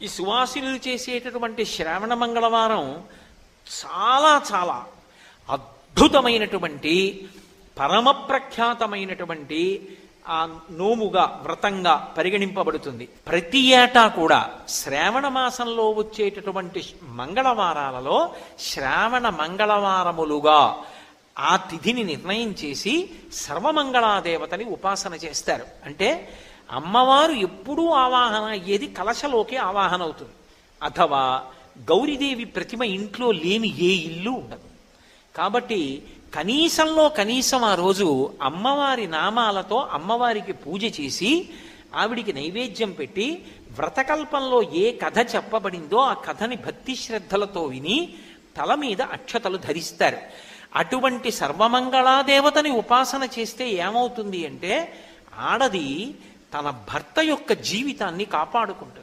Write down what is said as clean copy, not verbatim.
ఈ సువాసినులు చేసేటటువంటి శ్రావణ మంగళవారం చాలా చాలా అద్భుతమైనటువంటి పరమ ప్రఖ్యాతమైనటువంటి ఆ నోముగా వ్రతంగా పరిగణింపబడుతుంది. ప్రతి ఏటా కూడా శ్రావణ మాసంలో వచ్చేటటువంటి మంగళవారాలలో శ్రావణ మంగళవారములుగా ఆ తిథిని నిర్ణయం చేసి సర్వమంగళాదేవతని ఉపాసన చేస్తారు. అంటే అమ్మవారు ఎప్పుడూ ఆవాహన అయ్యేది కలశలోకి ఆవాహన అవుతుంది. అథవా గౌరీదేవి ప్రతిమ ఇంట్లో లేని ఏ ఇల్లు ఉండదు. కాబట్టి కనీసంలో కనీసం ఆ రోజు అమ్మవారి నామాలతో అమ్మవారికి పూజ చేసి ఆవిడికి నైవేద్యం పెట్టి వ్రతకల్పంలో ఏ కథ చెప్పబడిందో ఆ కథని భక్తి శ్రద్ధలతో విని తల మీద అక్షతలు ధరిస్తారు. అటువంటి సర్వమంగళాదేవతని ఉపాసన చేస్తే ఏమవుతుంది అంటే ఆడది తన భర్త యొక్క జీవితాన్ని కాపాడుకుంటుంది.